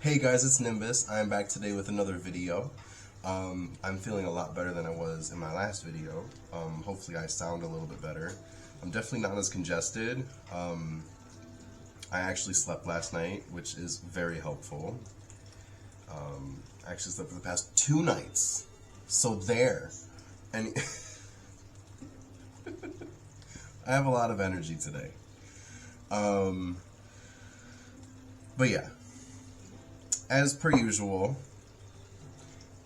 Hey guys, it's Nimbus. I'm back today with another video. I'm feeling a lot better than I was in my last video. Hopefully I sound a little bit better. I'm definitely not as congested. I actually slept last night, which is very helpful. I actually slept for the past 2 nights. So there. And I have a lot of energy today. But yeah. As per usual,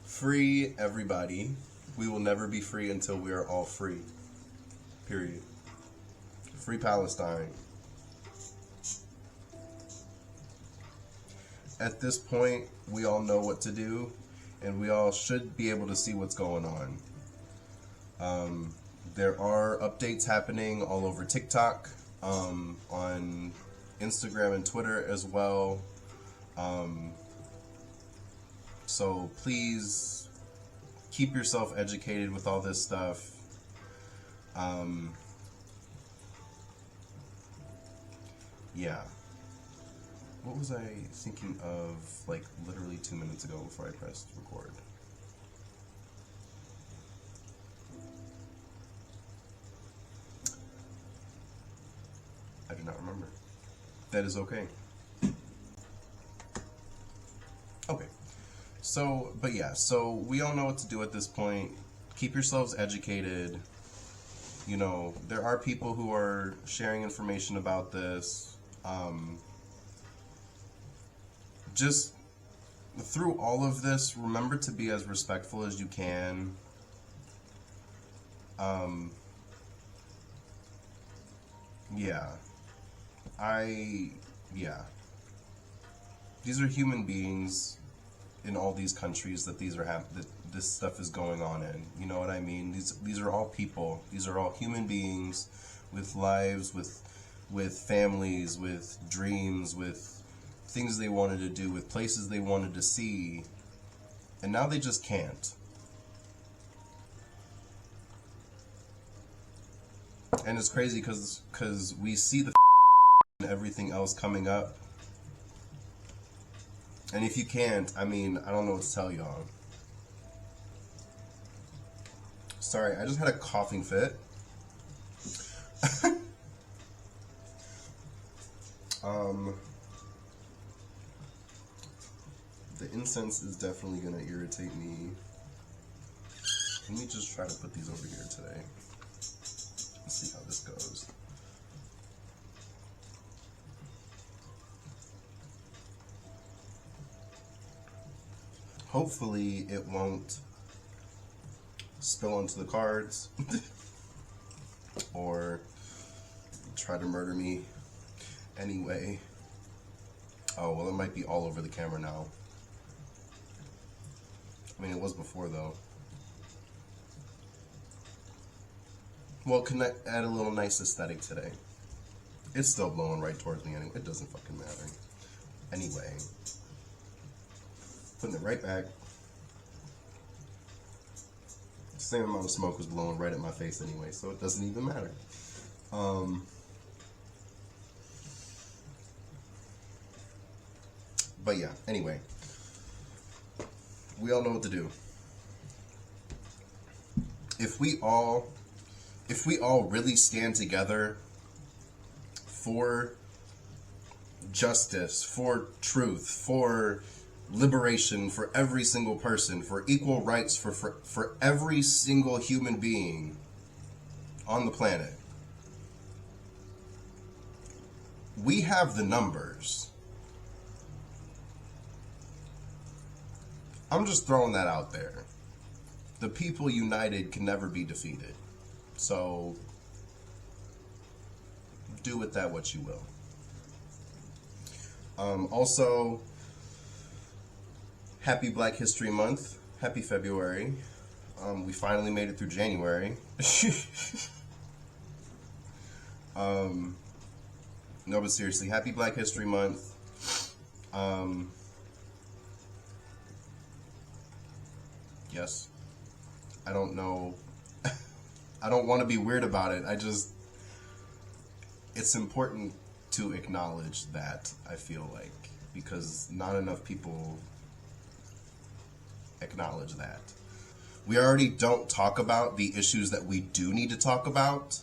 free everybody. We will never be free until we are all free. Period. Free Palestine. At this point, we all know what to do, and we all should be able to see what's going on. There are updates happening all over TikTok, on Instagram and Twitter as well. So please keep yourself educated with all this stuff. Yeah. What was I thinking of, like, literally 2 minutes ago before I pressed record? I do not remember. That is okay. Okay. So, but yeah, so we all know what to do at this point. Keep yourselves educated. You know, there are people who are sharing information about this. Just through all of this, remember to be as respectful as you can. Yeah. Yeah. These are human beings in all these countries that that this stuff is going on in. You know what I mean? These are all people. These are all human beings with lives, with families, with dreams, with things they wanted to do, with places they wanted to see, and now they just can't. And it's crazy because we see the and everything else coming up. And if you can't, I mean, I don't know what to tell y'all. Sorry, I just had a coughing fit. The incense is definitely gonna irritate me. Let me just try to put these over here today. Let's see how this goes. Hopefully it won't spill onto the cards or try to murder me anyway. Oh, well, it might be all over the camera now. I mean, it was before, though. Well, add a little nice aesthetic today. It's still blowing right towards me anyway. It doesn't fucking matter. Anyway. Putting it right back. Same amount of smoke was blowing right at my face anyway, so it doesn't even matter. But yeah, anyway. We all know what to do. If we all really stand together for justice, for truth, for liberation, for every single person, for equal rights for every single human being on the planet, we have the numbers. I'm just throwing that out there. The people united can never be defeated. So do with that what you will. Also, happy Black History Month. Happy February. We finally made it through January. No, but seriously, happy Black History Month. Yes. I don't know. I don't want to be weird about it. it's important to acknowledge that, I feel like, because not enough people acknowledge that. We already don't talk about the issues that we do need to talk about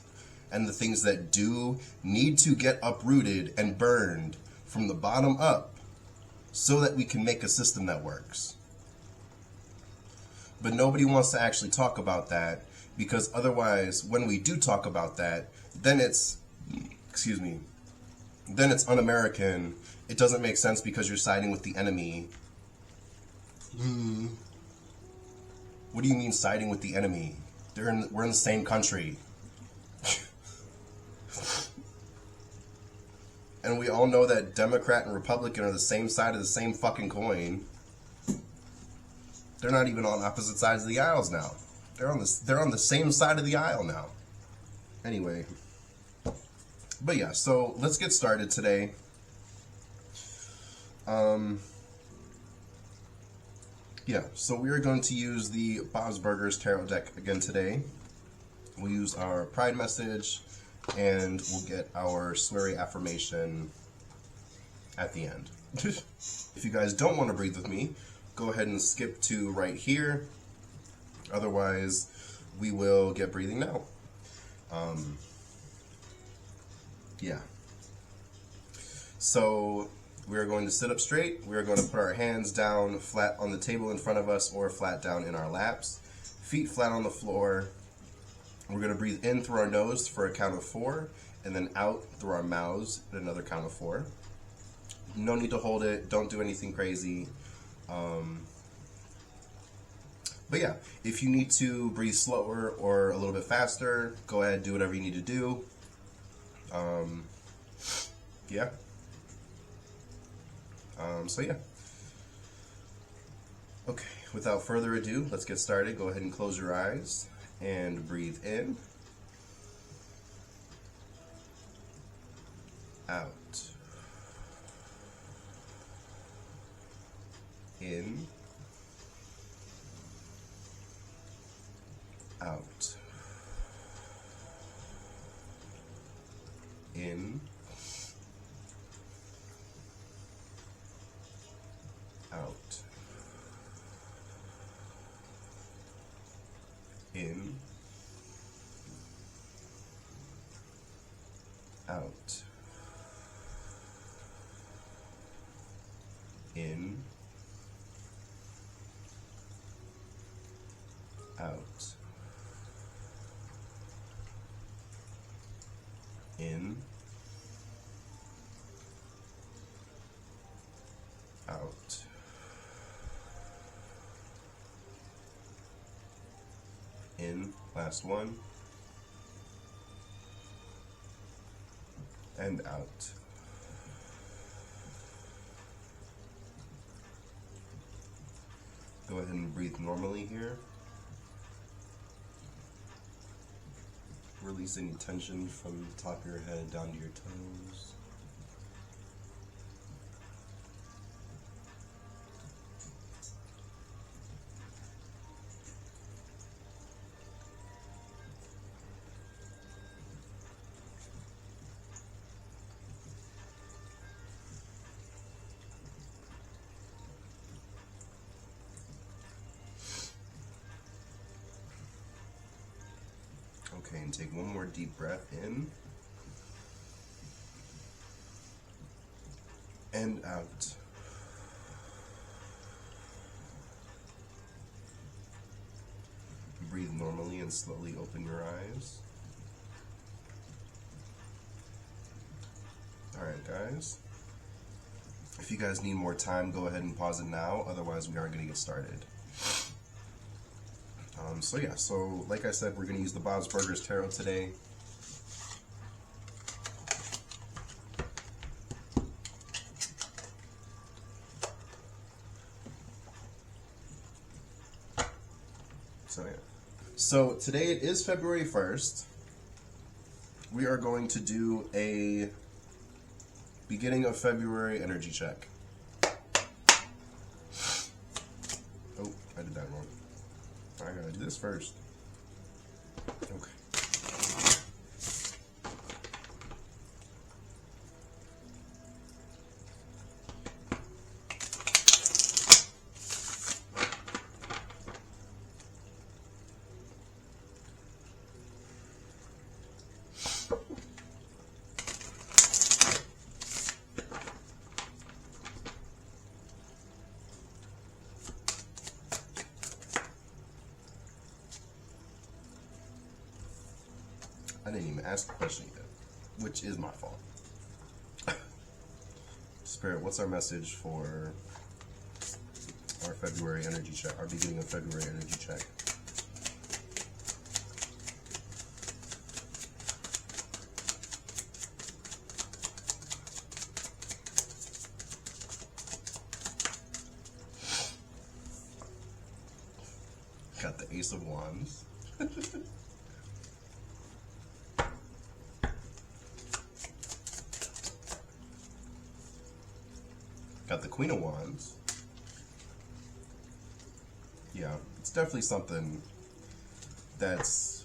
and the things that do need to get uprooted and burned from the bottom up so that we can make a system that works. But nobody wants to actually talk about that, because otherwise, when we do talk about that, then it's, then it's un-American. It doesn't make sense because you're siding with the enemy. What do you mean siding with the enemy? We're in the same country. And we all know that Democrat and Republican are the same side of the same fucking coin. They're not even on opposite sides of the aisles now. They're on the same side of the aisle now. Anyway. But yeah, so let's get started today. Yeah, so we are going to use the Bob's Burgers Tarot deck again today. We'll use our Pride message, and we'll get our sweary affirmation at the end. If you guys don't want to breathe with me, go ahead and skip to right here. Otherwise, we will get breathing now. Yeah. So we are going to sit up straight. We are going to put our hands down flat on the table in front of us or flat down in our laps. Feet flat on the floor. We're going to breathe in through our nose for a count of 4, and then out through our mouths at another count of 4. No need to hold it. Don't do anything crazy. But yeah, if you need to breathe slower or a little bit faster, go ahead, do whatever you need to do. Yeah. So yeah. Okay, without further ado, let's get started. Go ahead and close your eyes and breathe in. Out. In. Out. In. Out. In. Out. In. Out. In. Out. In. Last one. And out. Go ahead and breathe normally here. Release any tension from the top of your head down to your toes. Okay, and take one more deep breath in and out. Breathe normally and slowly open your eyes. Alright guys, if you guys need more time, go ahead and pause it now, otherwise we aren't going to get started. So yeah, so like I said, we're going to use the Bob's Burgers Tarot today. So yeah. So today it is February 1st. We are going to do a beginning of February energy check. Oh, I did that wrong. I gotta do this first. Okay. I didn't even ask the question yet, which is my fault. Spirit, what's our message for our February energy check, our beginning of February energy check? Got the Ace of Wands. Got the Queen of Wands. Yeah, it's definitely something that's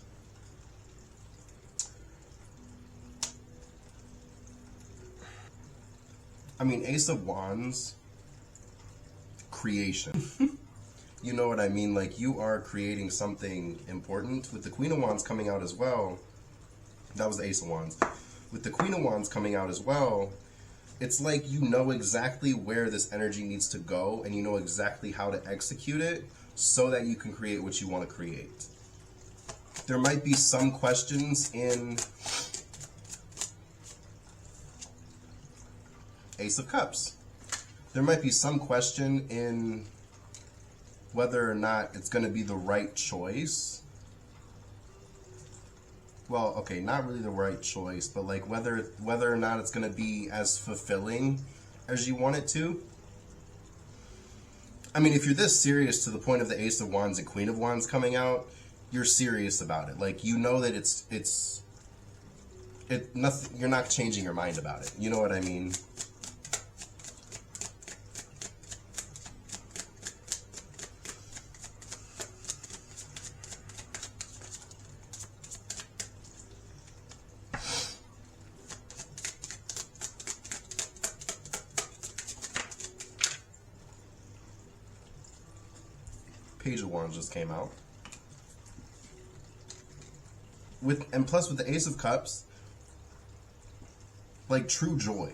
I mean, Ace of Wands, creation. You know what I mean? Like, you are creating something important. With the Queen of Wands coming out as well, that was the Ace of Wands. With the Queen of Wands coming out as well, it's like you know exactly where this energy needs to go, and you know exactly how to execute it so that you can create what you want to create. There might be some questions in Ace of Cups. There might be some question in whether or not it's going to be the right choice. Well, okay, not really the right choice, but like whether or not it's going to be as fulfilling as you want it to. I mean, if you're this serious to the point of the Ace of Wands and Queen of Wands coming out, you're serious about it. Like, you know that nothing, you're not changing your mind about it. You know what I mean? Page of Wands just came out. And plus with the Ace of Cups, like, true joy.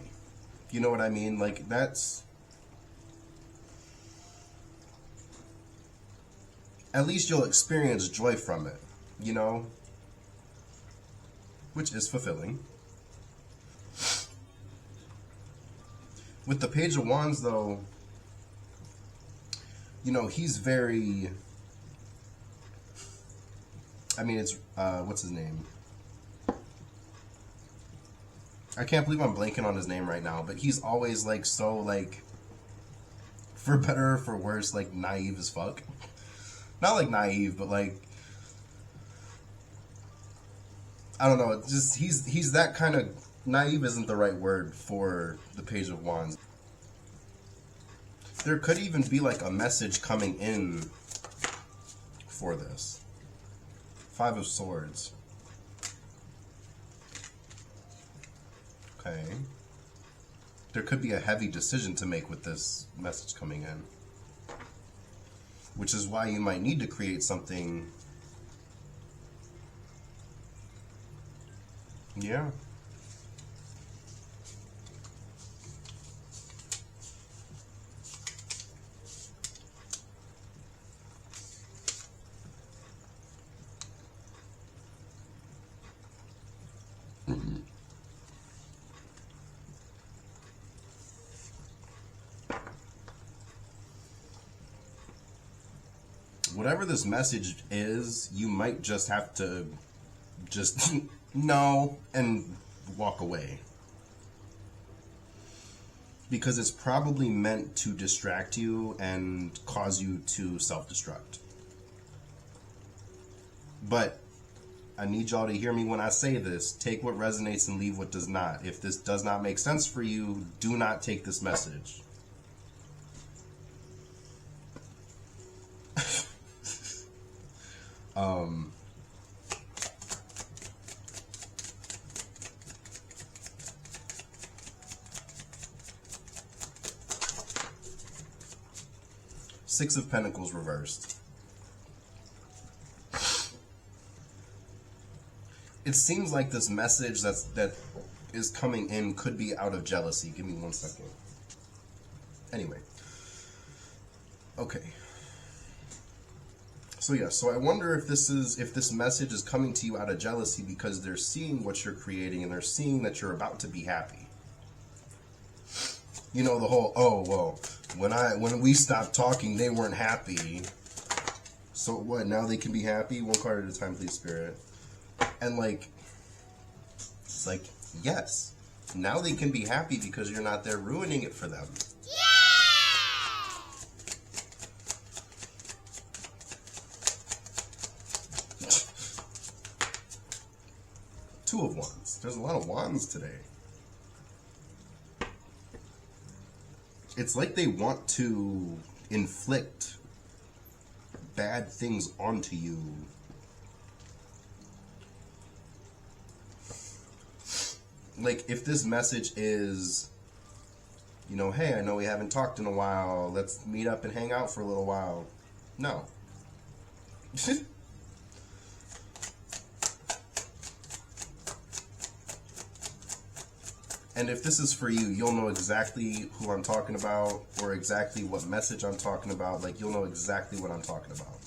You know what I mean? Like, that's, at least you'll experience joy from it, you know? Which is fulfilling. With the Page of Wands, though, you know, he's very, I mean, it's, what's his name? I can't believe I'm blanking on his name right now, but he's always, like, so, like, for better or for worse, like, naive as fuck. Not, like, naive, but, like, I don't know, it's just, he's that kind of, naive isn't the right word for the Page of Wands. There could even be like a message coming in for this. Five of Swords. Okay. There could be a heavy decision to make with this message coming in. Which is why you might need to create something. Yeah. Whatever this message is, you might just have to just know and walk away. Because it's probably meant to distract you and cause you to self-destruct. But I need y'all to hear me when I say this. Take what resonates and leave what does not. If this does not make sense for you, do not take this message. Six of Pentacles reversed. It seems like this message that is coming in could be out of jealousy. Give me 1 second. Anyway. Okay. So yeah, so I wonder if this message is coming to you out of jealousy because they're seeing what you're creating and they're seeing that you're about to be happy. You know, the whole, oh well, when we stopped talking they weren't happy. So what, now they can be happy? One card at a time, please, Spirit. And like, it's like, yes. Now they can be happy because you're not there ruining it for them. Two of Wands. There's a lot of Wands today. It's like they want to inflict bad things onto you. Like, if this message is, you know, hey, I know we haven't talked in a while, let's meet up and hang out for a little while. No. And if this is for you, you'll know exactly who I'm talking about or exactly what message I'm talking about. Like, you'll know exactly what I'm talking about.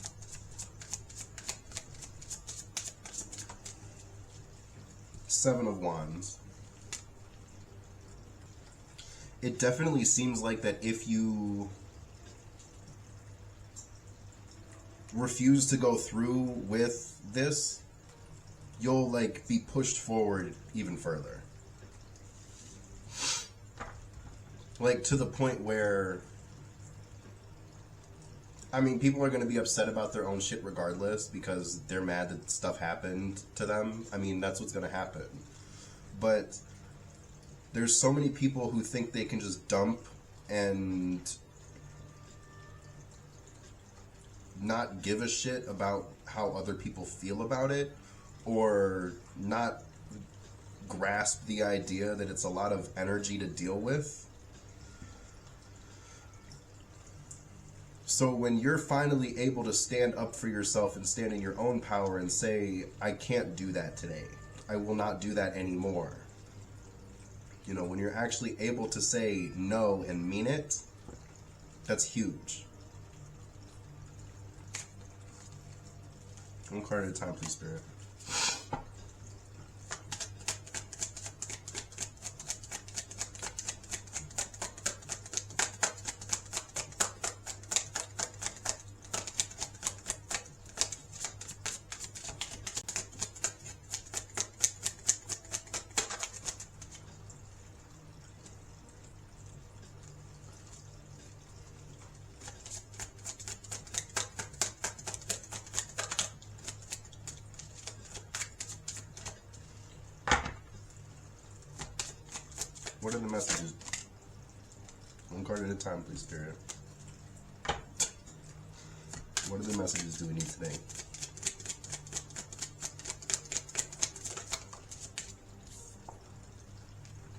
Seven of Wands. It definitely seems like that if you refuse to go through with this, you'll like be pushed forward even further. Like, to the point where, I mean, people are going to be upset about their own shit regardless because they're mad that stuff happened to them. I mean, that's what's going to happen. But there's so many people who think they can just dump and not give a shit about how other people feel about it, or not grasp the idea that it's a lot of energy to deal with. So when you're finally able to stand up for yourself and stand in your own power and say, I can't do that today, I will not do that anymore. You know, when you're actually able to say no and mean it, that's huge. One card at a time, please, Spirit. What are the messages? One card at a time, please, Spirit. What are the messages do we need today?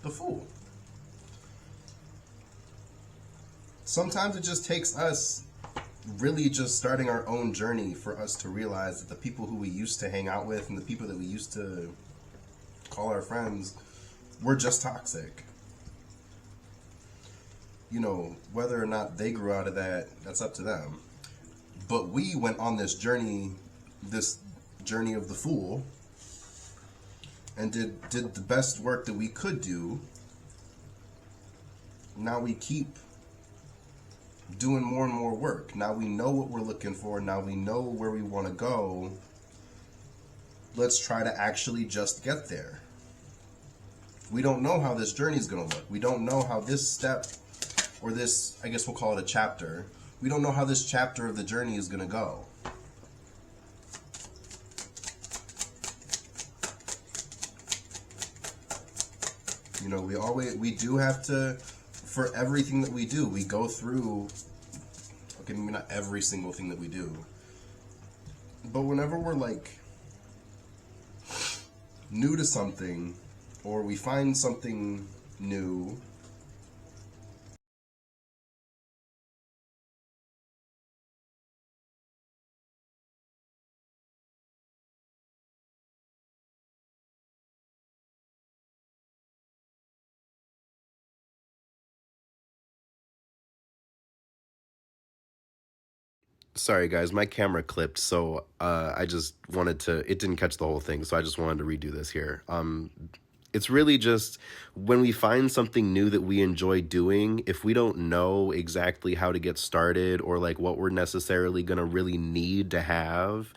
The Fool. Sometimes it just takes us really just starting our own journey for us to realize that the people who we used to hang out with and the people that we used to call our friends were just toxic. You know, whether or not they grew out of that, that's up to them. But we went on this journey of the Fool, and did the best work that we could do. Now we keep doing more and more work. Now we know what we're looking for. Now we know where we want to go. Let's try to actually just get there. We don't know how this journey is going to look. We don't know how this step, or this, I guess we'll call it a chapter, we don't know how this chapter of the journey is going to go. You know, we do have to, for everything that we do, we go through, okay, maybe not every single thing that we do, but whenever we're like new to something, or we find something new, Sorry, guys, my camera clipped, so I just wanted to. It didn't catch the whole thing, so I just wanted to redo this here. It's really just when we find something new that we enjoy doing, if we don't know exactly how to get started or like what we're necessarily going to really need to have,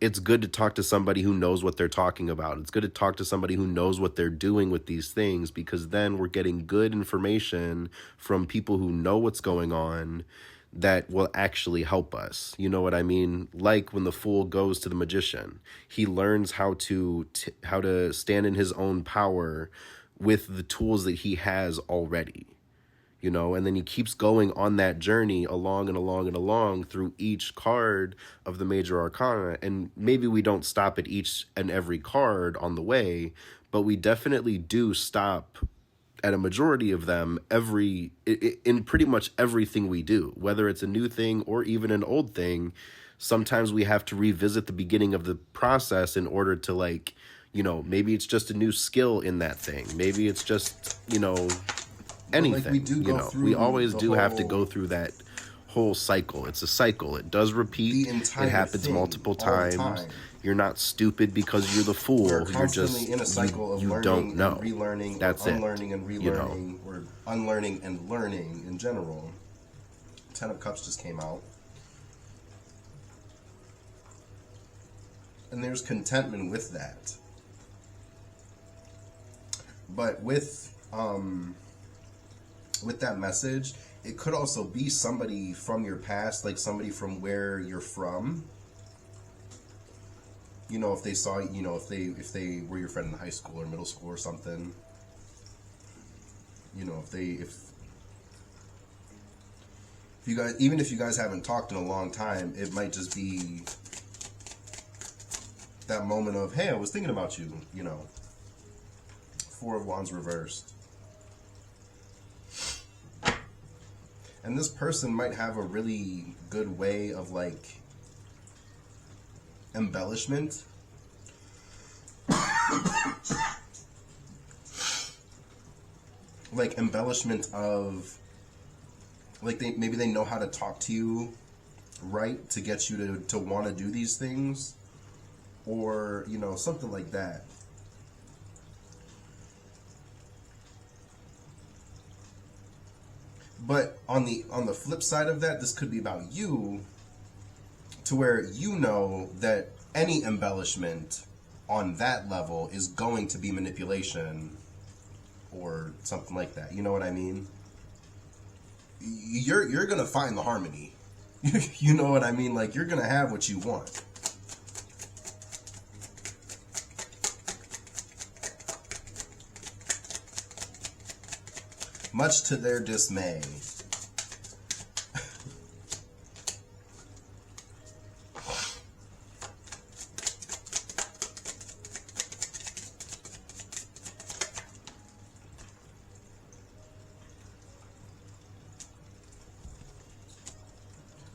it's good to talk to somebody who knows what they're talking about. It's good to talk to somebody who knows what they're doing with these things, because then we're getting good information from people who know what's going on that will actually help us. You know what I mean? Like when the fool goes to the magician, he learns how to stand in his own power with the tools that he has already. You know, and then he keeps going on that journey along and along and along through each card of the major arcana. And maybe we don't stop at each and every card on the way, but we definitely do stop at a majority of them in pretty much everything we do, whether it's a new thing or even an old thing. Sometimes we have to revisit the beginning of the process in order to, like, you know, maybe it's just a new skill in that thing, maybe it's just, you know, But like we anything. do You go know, we through always the do have to whole go through that whole cycle. It's a cycle. It does repeat. the It entire happens thing multiple all the times. time. You're not stupid because you're the We're fool. You're constantly just in a cycle of you don't learning and know. relearning, or That's it. unlearning and You know. relearning, or unlearning and learning in general. Ten of Cups just came out. And there's contentment with that. But with that message, it could also be somebody from your past, like somebody from where you're from. You know, if they saw, you know, if they were your friend in high school or middle school or something. You know, if you guys, even if you guys haven't talked in a long time, it might just be that moment of, hey, I was thinking about you, you know. Four of Wands reversed. And this person might have a really good way of, like, embellishment. Like, embellishment of, like, maybe they know how to talk to you right to get you to want to do these things. Or, you know, something like that. But on the flip side of that, this could be about you, to where you know that any embellishment on that level is going to be manipulation or something like that. You know what I mean? You're gonna find the harmony. You know what I mean? Like, you're gonna have what you want. Much to their dismay.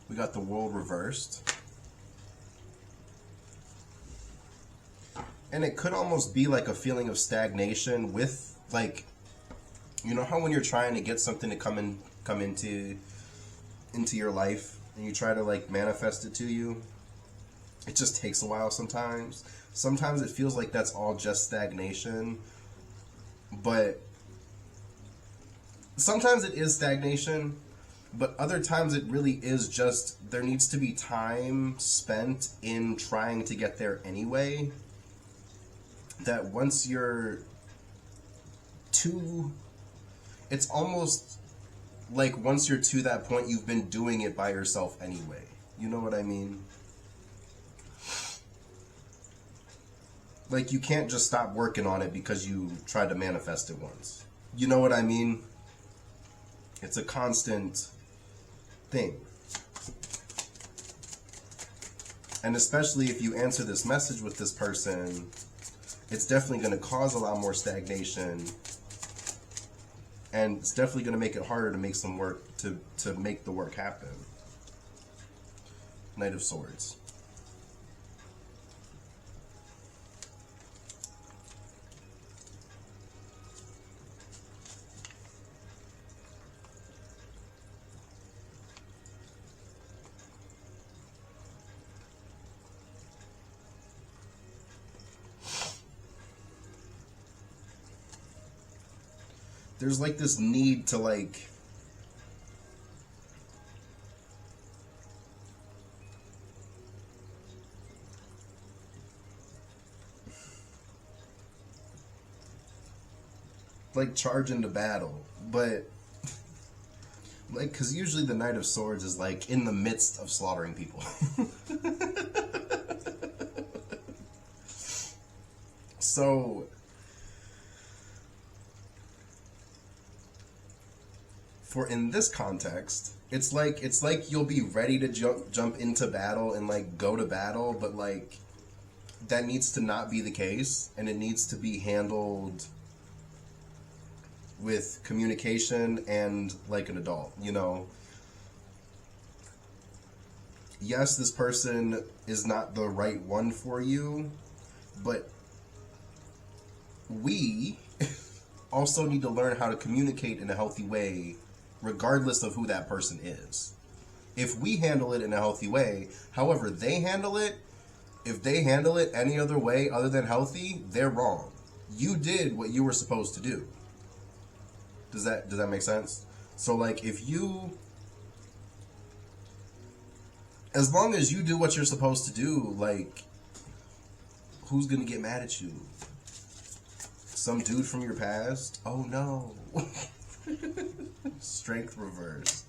We got the World reversed. And it could almost be like a feeling of stagnation with, like, you know how when you're trying to get something to come into your life, and you try to, like, manifest it to you, it just takes a while sometimes. Sometimes it feels like that's all just stagnation, but sometimes it is stagnation, but other times it really is just there needs to be time spent in trying to get there anyway. That once you're to, it's almost like once you're to that point, you've been doing it by yourself anyway. You know what I mean? Like, you can't just stop working on it because you tried to manifest it once. You know what I mean? It's a constant thing. And especially if you answer this message with this person, it's definitely going to cause a lot more stagnation. And it's definitely going to make it harder to make some work, to make the work happen. Knight of Swords. there's like this need to like charge into battle, but like, because usually the Knight of Swords is like in the midst of slaughtering people. So for in this context, it's like you'll be ready to jump into battle and like go to battle, but like that needs to not be the case, and it needs to be handled with communication and like an adult, you know. Yes, this person is not the right one for you, but we also need to learn how to communicate in a healthy way regardless of who that person is. If we handle it in a healthy way, however they handle it, if they handle it any other way other than healthy, they're wrong. You did what you were supposed to do. Does that make sense? So like, if you, as long as you do what you're supposed to do, like, who's gonna get mad at you? Some dude from your past? Oh no. Strength reversed.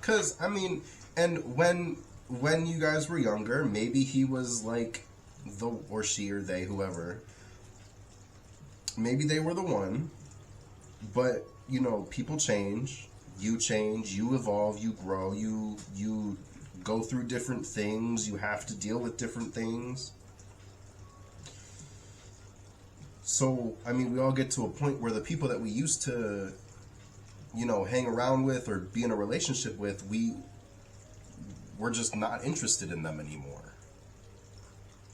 Cause I mean, and when you guys were younger, maybe he was like or she or they, whoever, maybe they were the one, but you know, people change, you evolve, you grow, you go through different things, you have to deal with different things. So, I mean, we all get to a point where the people that we used to, you know, hang around with or be in a relationship with, we're just not interested in them anymore.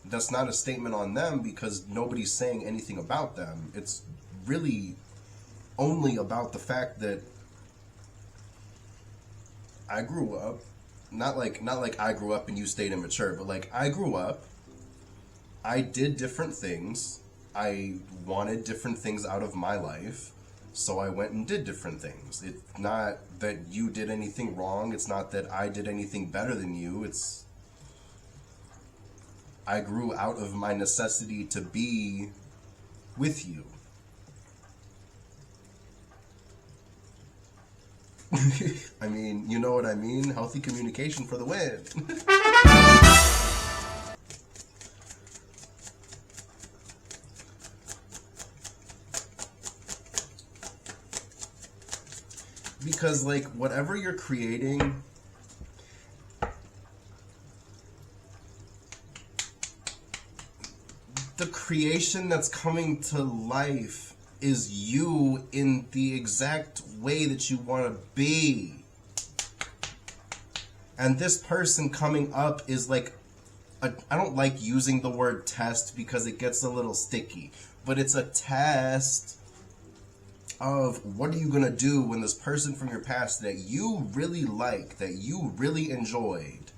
That's not a statement on them because nobody's saying anything about them. It's really only about the fact that I grew up, not like I grew up and you stayed immature, but like I grew up, I did different things, I wanted different things out of my life, so I went and did different things. It's not that you did anything wrong, it's not that I did anything better than you, it's I grew out of my necessity to be with you. I mean, you know what I mean? Healthy communication for the win. Because, like, whatever you're creating, the creation that's coming to life is you in the exact way that you want to be. And this person coming up is like, I don't like using the word test because it gets a little sticky, but it's a test of what are you going to do when this person from your past that you really like, that you really enjoyed,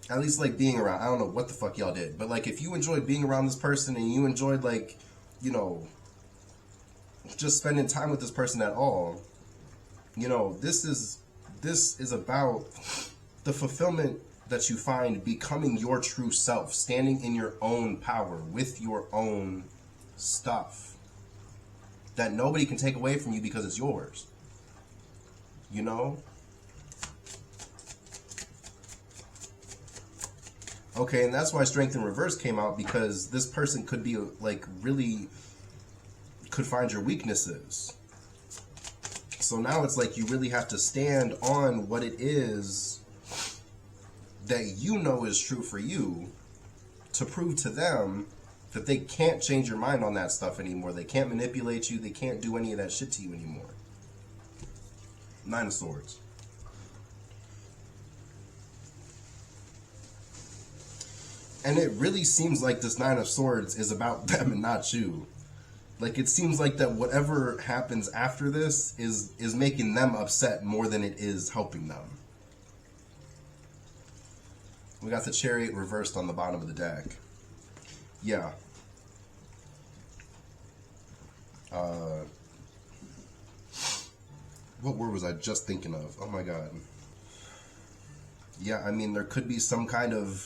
at least like being around, I don't know what the fuck y'all did, but like if you enjoyed being around this person and you enjoyed like, you know, just spending time with this person at all, you know, this is about the fulfillment that you find becoming your true self, standing in your own power with your own stuff that nobody can take away from you because it's yours, you know? Okay, and that's why Strength in Reverse came out, because this person could be like really could find your weaknesses. So now it's like you really have to stand on what it is that you know is true for you to prove to them that they can't change your mind on that stuff anymore. They can't manipulate you. They can't do any of that shit to you anymore. Nine of Swords. And it really seems like this Nine of Swords is about them and not you. Like, it seems like that whatever happens after this is making them upset more than it is helping them. We got the Chariot reversed on the bottom of the deck. Yeah. What word was I just thinking of? Oh my god. Yeah, I mean, there could be some kind of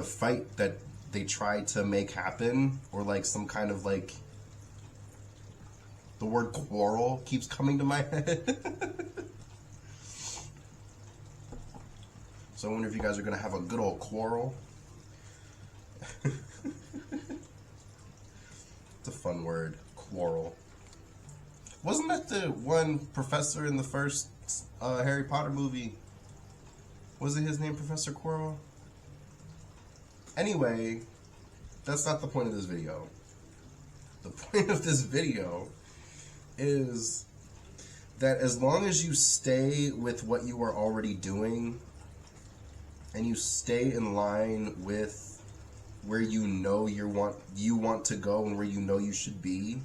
fight that they try to make happen, or like some kind of like, the word quarrel keeps coming to my head. So I wonder if you guys are gonna have a good old quarrel. It's a fun word, quarrel. Wasn't that the one professor in the first Harry Potter movie? Wasn't his name Professor Quirrell? Anyway, that's not the point of this video. The point of this video is that as long as you stay with what you are already doing, and you stay in line with where you know you want to go and where you know you should be,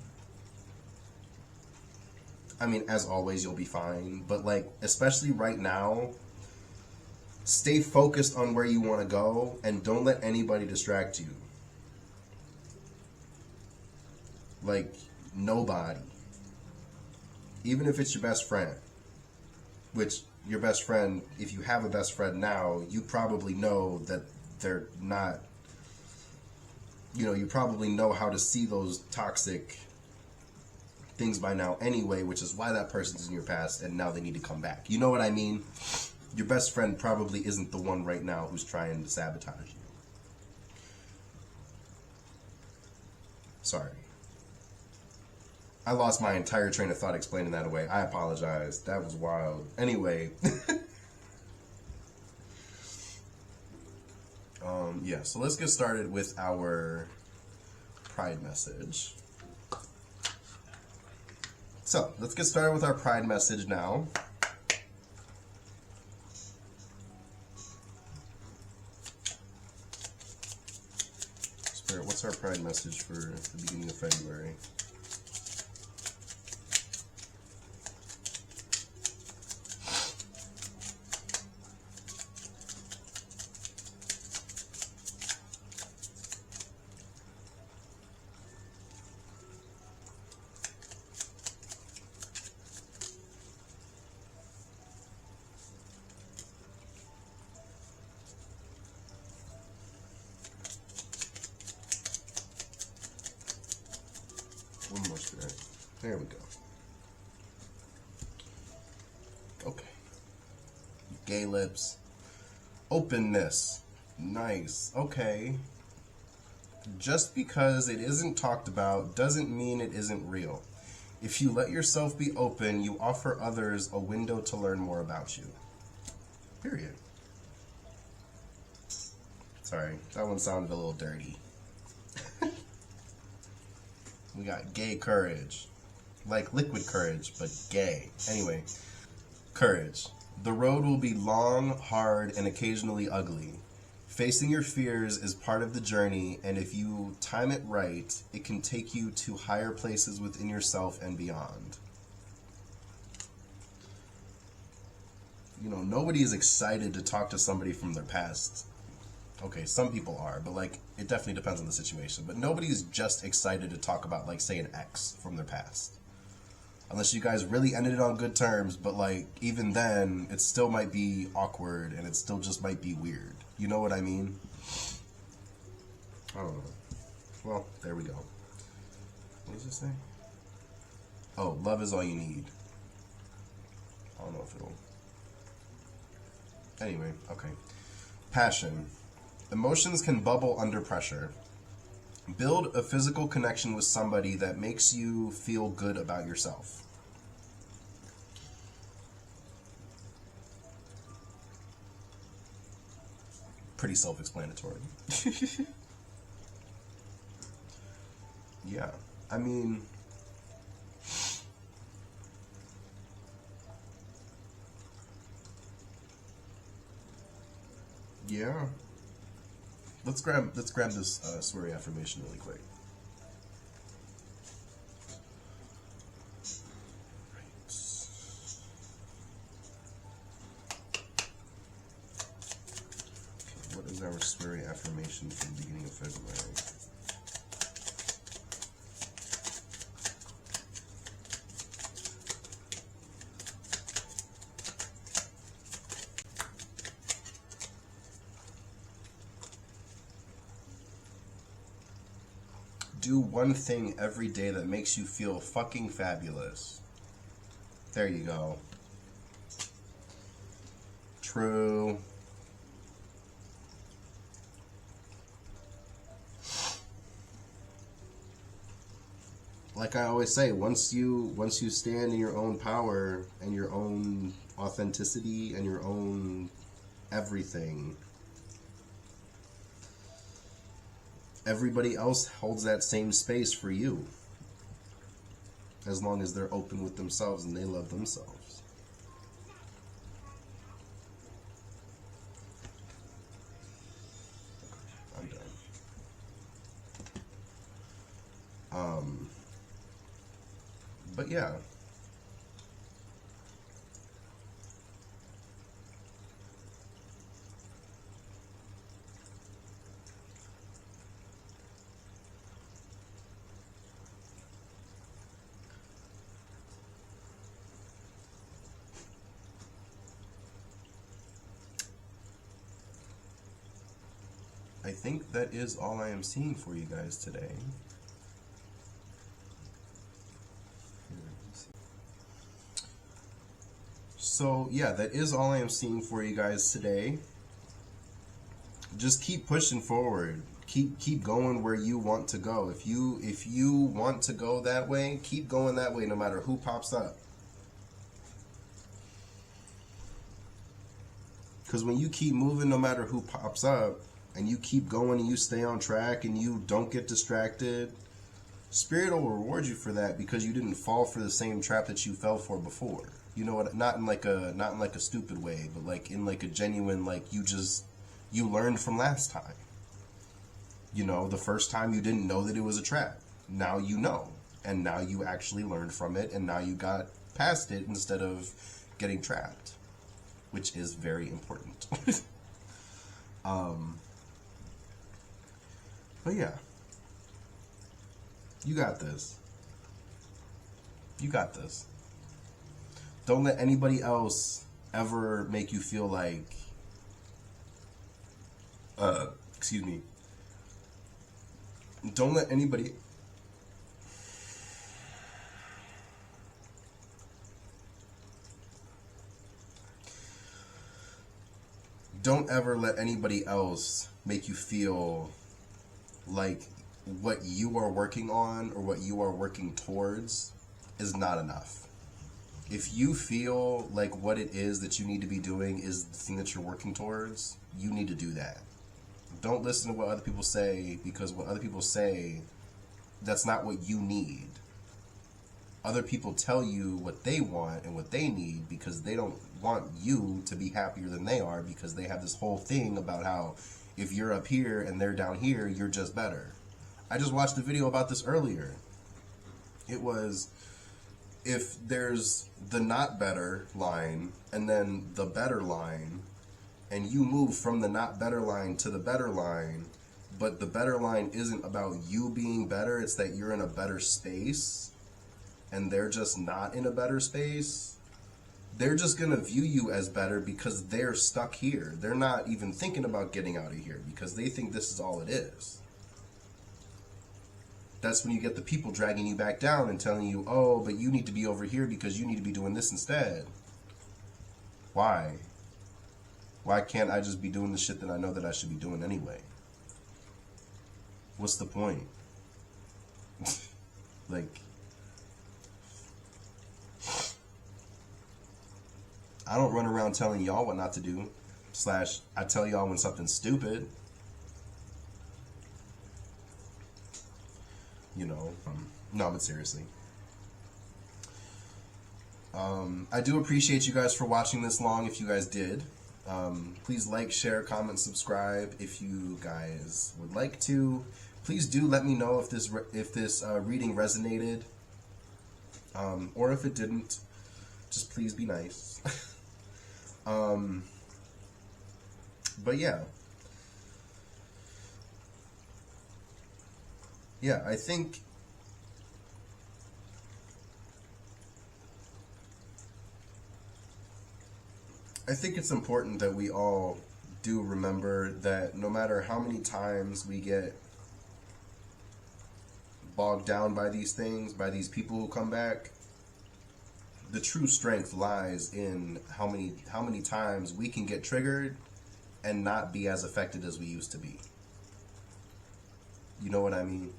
I mean, as always, you'll be fine. But like, especially right now, stay focused on where you want to go and don't let anybody distract you. Like, nobody. Even if it's your best friend. Which, your best friend, if you have a best friend now, you probably know that they're not, you probably know how to see those toxic things by now anyway, which is why that person's in your past and now they need to come back. You know what I mean? Your best friend probably isn't the one right now who's trying to sabotage you. Sorry. I lost my entire train of thought explaining that away. I apologize. That was wild. Anyway. Yeah, so let's get started with our pride message. So, let's get started with our pride message now. Spirit, what's our pride message for the beginning of February? One more spirit. There we go. Okay. Gay lips. Openness. Nice. Okay. Just because it isn't talked about doesn't mean it isn't real. If you let yourself be open, you offer others a window to learn more about you. Period. Sorry, that one sounded a little dirty. We got gay courage. Like liquid courage, but gay. Anyway, courage. The road will be long, hard, and occasionally ugly. Facing your fears is part of the journey, and if you time it right, it can take you to higher places within yourself and beyond. Nobody is excited to talk to somebody from their past. Okay, some people are, but like, it definitely depends on the situation. But nobody's just excited to talk about, like, say, an ex from their past. Unless you guys really ended it on good terms, but like, even then, it still might be awkward, and it still just might be weird. You know what I mean? I don't know. Well, there we go. What does it say? Oh, love is all you need. I don't know if it'll... Anyway, okay. Passion. Emotions can bubble under pressure. Build a physical connection with somebody that makes you feel good about yourself. Pretty self-explanatory. Yeah, I mean... Yeah. Let's grab this sweary affirmation really quick. What is our swearing affirmation from the beginning of February? Do one thing every day that makes you feel fucking fabulous. There you go. True. Like I always say, once you stand in your own power and your own authenticity and your own everything, everybody else holds that same space for you, as long as they're open with themselves and they love themselves. I'm done. But yeah. I think that is all I am seeing for you guys today. So yeah, that is all I am seeing for you guys today. Just keep pushing forward. Keep going where you want to go. If you want to go that way, keep going that way no matter who pops up. Because when you keep moving no matter who pops up, and you keep going and you stay on track and you don't get distracted, Spirit will reward you for that, because you didn't fall for the same trap that you fell for before. You know what? Not in like a stupid way, but like in like a genuine, like you learned from last time. You know, the first time you didn't know that it was a trap. Now you know, and now you actually learned from it, and now you got past it instead of getting trapped, which is very important. But yeah, you got this. You got this. Don't let anybody else ever make you feel like, excuse me. Don't let anybody, don't ever let anybody else make you feel like what you are working on or what you are working towards is not enough. If you feel like what it is that you need to be doing is the thing that you're working towards, you need to do that. Don't listen to what other people say, because what other people say, that's not what you need. Other people tell you what they want and what they need because they don't want you to be happier than they are, because they have this whole thing about how if you're up here and they're down here, you're just better. I just watched a video about this earlier. It was, if there's the not better line and then the better line, and you move from the not better line to the better line, but the better line isn't about you being better, it's that you're in a better space, and they're just not in a better space, they're just going to view you as better because they're stuck here. They're not even thinking about getting out of here because they think this is all it is. That's when you get the people dragging you back down and telling you, oh, but you need to be over here because you need to be doing this instead. Why? Why can't I just be doing the shit that I know that I should be doing anyway? What's the point? Like, I don't run around telling y'all what not to do. / I tell y'all when something's stupid. You know, no, but seriously. I do appreciate you guys for watching this long, if you guys did. Please like, share, comment, subscribe if you guys would like to. Please do let me know if this reading resonated, or if it didn't. Just please be nice. But yeah, yeah, I think it's important that we all do remember that no matter how many times we get bogged down by these things, by these people who come back, the true strength lies in how many times we can get triggered and not be as affected as we used to be. You know what I mean?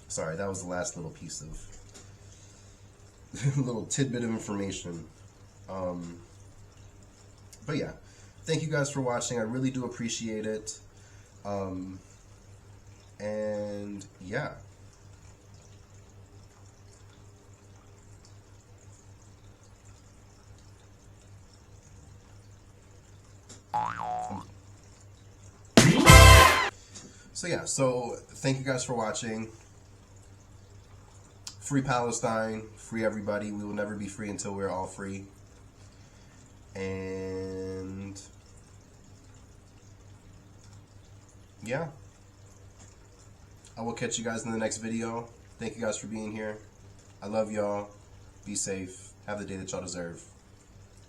Sorry, that was the last little piece of little tidbit of information. But yeah, thank you guys for watching. I really do appreciate it. And yeah. So yeah, so thank you guys for watching. Free Palestine, free everybody. We will never be free until we're all free. And yeah, I will catch you guys in the next video. Thank you guys for being here. I love y'all. Be safe. Have the day that y'all deserve.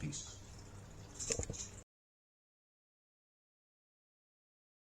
Peace.